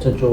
SHO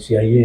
CIA,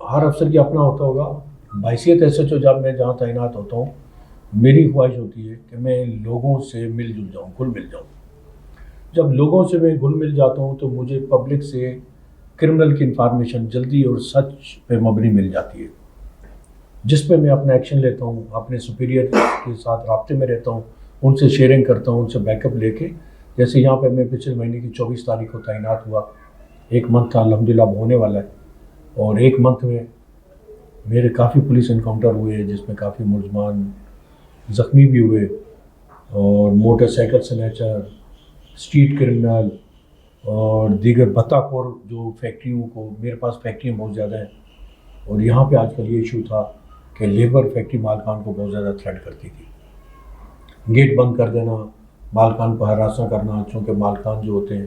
ہر افسر کی اپنا ہوتا ہوگا. بحیثیت ایس ایچ او جب میں جہاں تعینات ہوتا ہوں میری خواہش ہوتی ہے کہ میں لوگوں سے مل جل جاؤں, گھل مل جاؤں. جب لوگوں سے میں گھل مل جاتا ہوں تو مجھے پبلک سے کرمنل کی انفارمیشن جلدی اور سچ پہ مبنی مل جاتی ہے, جس پہ میں اپنا ایکشن لیتا ہوں, اپنے سپیریئر کے ساتھ رابطے میں رہتا ہوں, ان سے شیئرنگ کرتا ہوں, ان سے بیک اپ لے کے. جیسے یہاں پہ میں پچھلے مہینے کی 24 تاریخ کو تعینات ہوا, 1 منتھ تھا, الحمدللہ اب ہونے والا ہے. اور 1 منتھ میں میرے کافی پولیس انکاؤنٹر ہوئے جس میں کافی ملزمان زخمی بھی ہوئے, اور موٹر سائیکل سنیچر, اسٹریٹ کرمنل اور دیگر بھتہ خور جو فیکٹریوں کو, میرے پاس فیکٹریاں بہت زیادہ ہیں, اور یہاں پہ آج کل یہ ایشو تھا کہ لیبر فیکٹری مالکان کو بہت زیادہ تھریٹ کرتی تھی, گیٹ بند کر دینا, مالکان کو ہراساں کرنا, چونکہ مالکان جو ہوتے ہیں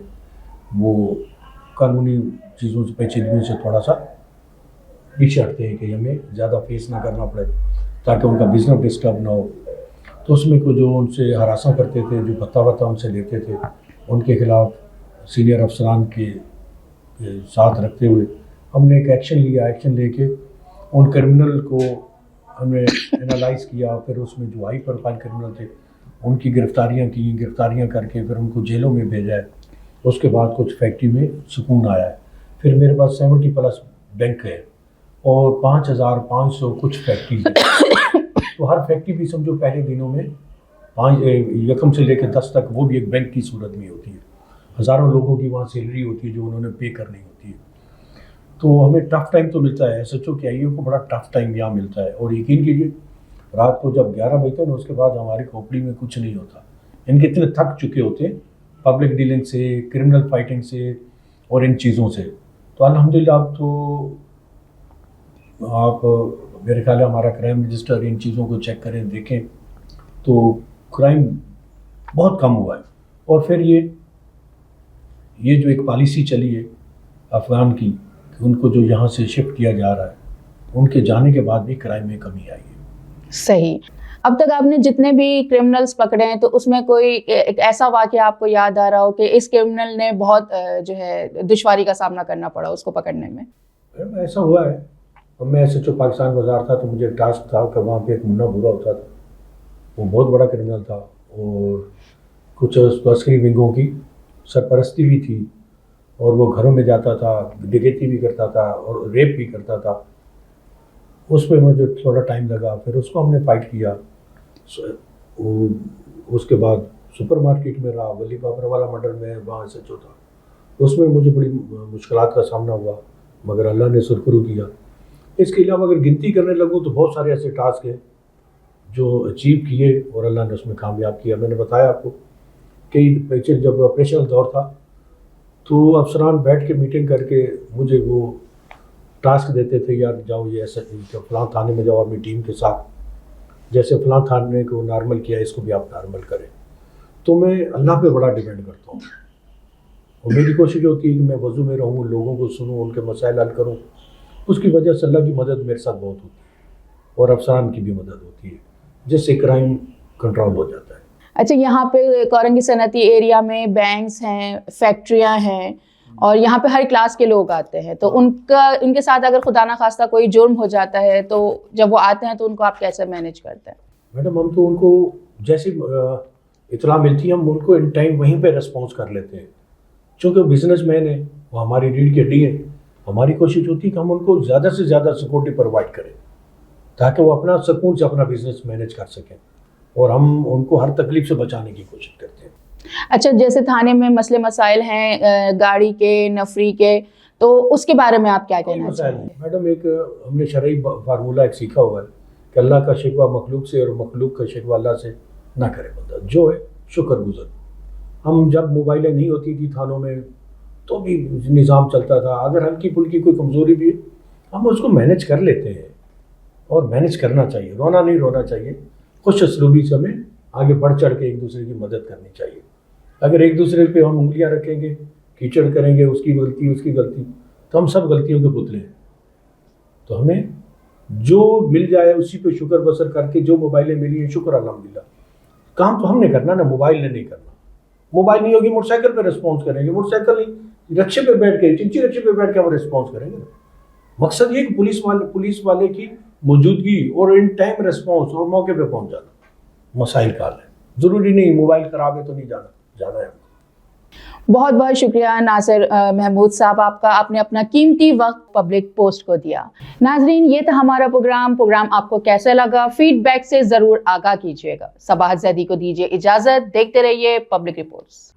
وہ قانونی چیزوں سے پیچیدگیوں سے تھوڑا سا پیچھے ہٹتے ہیں کہ ہمیں زیادہ فیس نہ کرنا پڑے تاکہ ان کا بزنس ڈسٹرب نہ ہو. تو اس میں کو جو ان سے ہراساں کرتے تھے, جو بھتہ ان سے لیتے تھے, ان کے خلاف سینئر افسران کے ساتھ رکھتے ہوئے ہم نے ایک ایکشن لیا. ایکشن لے کے ان کرمنل کو ہم نے انالائز کیا, پھر اس میں جو ہائی پروفائل کرمنل تھے ان کی گرفتاریاں کر کے پھر ان کو جیلوں میں بھیجا ہے. اس کے بعد کچھ فیکٹری میں سکون آیا ہے. پھر میرے پاس 70+ بینک ہے اور 5500 کچھ فیکٹریز ہیں. تو ہر فیکٹری بھی سمجھو پہلے دنوں میں 1 سے لے کے 10 تک وہ بھی ایک بینک کی صورت میں ہوتی ہے. ہزاروں لوگوں کی وہاں سیلری ہوتی ہے جو انہوں نے پے کرنی ہوتی ہے. تو ہمیں ٹف ٹائم تو ملتا ہے, ایس ایچ او کے آئی او کو بڑا ٹف ٹائم یہاں ملتا ہے. اور یقین کیجیے رات کو جب 11 بجتے ہیں نا, اس کے بعد ہماری کھوپڑی میں کچھ نہیں ہوتا. ان کے اتنے تھک چکے ہوتے ہیں پبلک ڈیلنگ سے, کرمنل فائٹنگ سے اور ان چیزوں سے. تو الحمدللہ اب تو آپ میرے خیال ہے ہمارا کرائم رجسٹر ان چیزوں کو چیک کریں, دیکھیں تو کرائم بہت کم ہوا ہے. اور پھر یہ جو ایک پالیسی چلی ہے افغان کی کہ ان کو جو یہاں سے شفٹ کیا جا رہا ہے, ان کے جانے کے بعد بھی کرائم میں کمی آئی ہے. صحیح. اب تک آپ نے جتنے بھی کرمنلز پکڑے ہیں تو اس میں کوئی ایک ایسا واقعہ آپ کو یاد آ رہا ہو کہ اس کرمنل نے بہت جو ہے دشواری کا سامنا کرنا پڑا اس کو پکڑنے میں؟ ایسا ہوا ہے. میں ایس ایچ او پاکستان بازار تھا تو مجھے ٹاسک تھا کہ وہاں پہ ایک منا برا ہوتا تھا, وہ بہت بڑا کرمنل تھا اور کچھ عسکری ونگوں کی سرپرستی بھی تھی, اور وہ گھروں میں جاتا تھا, ڈکیتی بھی کرتا تھا اور ریپ بھی کرتا تھا. اس پہ مجھے تھوڑا ٹائم لگا, پھر اس کو ہم نے فائٹ کیا. اس کے بعد سپر مارکیٹ میں رہا, ولی بابر والا مرڈر میں وہاں ایس ایچ او تھا. اس میں مجھے بڑی مشکلات کا سامنا ہوا مگر اللہ نے سرخرو کیا. اس کے علاوہ اگر گنتی کرنے لگوں تو بہت سارے ایسے ٹاسک ہیں جو اچیو کیے اور اللہ نے اس میں کامیاب کیا. میں نے بتایا آپ کو کئی پیچھے جب آپریشنل دور تھا تو افسران بیٹھ کے میٹنگ کر کے مجھے وہ ٹاسک دیتے تھے, یار جاؤ یہ ایسا فلاں تھانے میں جاؤ اپنی ٹیم کے ساتھ, جیسے فلاں تھانے کو نارمل کیا اس کو بھی آپ نارمل کریں. تو میں اللہ پہ بڑا ڈیپینڈ کرتا ہوں اور میری کوشش ہوتی ہے کہ میں وضو میں رہوں, لوگوں کو سنوں, ان کے مسائل حل کروں. اس کی وجہ سے اللہ کی مدد میرے ساتھ بہت ہوتی ہے اور افسران کی بھی مدد ہوتی ہے, جس سے کرائم کنٹرول ہو جاتا ہے. اچھا, یہاں پہ کورنگی صنعتی ایریا میں بینکس ہیں, فیکٹریاں ہیں, اور یہاں پہ ہر کلاس کے لوگ آتے ہیں, تو ان کے ساتھ اگر خدا نخواستہ کوئی جرم ہو جاتا ہے تو جب وہ آتے ہیں تو ان کو آپ کیسے مینیج کرتے ہیں؟ میڈم ہم تو ان کو جیسی اطلاع ملتی ہے ہم ان کو ان ٹائم وہیں پہ ریسپانس کر لیتے ہیں. چونکہ بزنس مین ہیں, وہ ہماری ریڑھ کی ہڈی ہے. ہماری کوشش ہوتی ہے کہ ہم ان کو زیادہ سے زیادہ سیکورٹی پرووائڈ کریں تاکہ وہ اپنا سکون سے اپنا بزنس مینیج کر سکیں, اور ہم ان کو ہر تکلیف سے بچانے کی کوشش کرتے ہیں. اچھا, جیسے تھانے میں مسئلے مسائل ہیں گاڑی کے, نفری کے, تو اس کے بارے میں آپ کیا کہنا چاہیں گے؟ میڈم ایک ہم نے شرعی فارمولہ ایک سیکھا ہوا ہے کہ اللہ کا شکوہ مخلوق سے اور مخلوق کا شکوہ اللہ سے نہ کرے بندہ. جو ہے شکر گزر. ہم جب موبائلیں نہیں ہوتی تھی تھانوں میں تو بھی نظام چلتا تھا. اگر ہلکی پھلکی کوئی کمزوری بھی ہے ہم اس کو مینیج کر لیتے ہیں, اور مینیج کرنا چاہیے, رونا نہیں رونا چاہیے. خوش اسلوبی سے ہمیں آگے بڑھ چڑھ کے ایک دوسرے کی مدد کرنی چاہیے. اگر ایک دوسرے پہ ہم انگلیاں رکھیں گے, کیچڑ کریں گے, اس کی غلطی تو ہم سب غلطیوں کے پتلے ہیں. تو ہمیں جو مل جائے اسی پہ شکر بسر کر کے, جو موبائلیں ملی ہیں شکر الحمدللہ. کام تو ہم نے کرنا نا, موبائل نے نہیں کرنا. موبائل نہیں ہوگی موٹر سائیکل پہ ریسپانس کریں گے, موٹر سائیکل نہیں رکشے پہ بیٹھ کے, چنچی رکشے پہ بیٹھ کے ہم ریسپانس کریں گے. مقصد یہ کہ پولیس والے کی موجودگی اور ان ٹائم ریسپانس اور موقع پہ پہنچ جانا مسائل کا حل ہے. ضروری نہیں موبائل خراب ہے تو نہیں جانا ہے. بہت بہت شکریہ ناصر محمود صاحب آپ کا، آپ نے اپنا قیمتی وقت پبلک پوسٹ کو دیا. ناظرین یہ تھا ہمارا پروگرام آپ کو کیسا لگا فیڈ بیک سے ضرور آگاہ کیجیے گا. صباحت زیدی کو دیجیے اجازت، دیکھتے رہیے پبلک رپورٹس.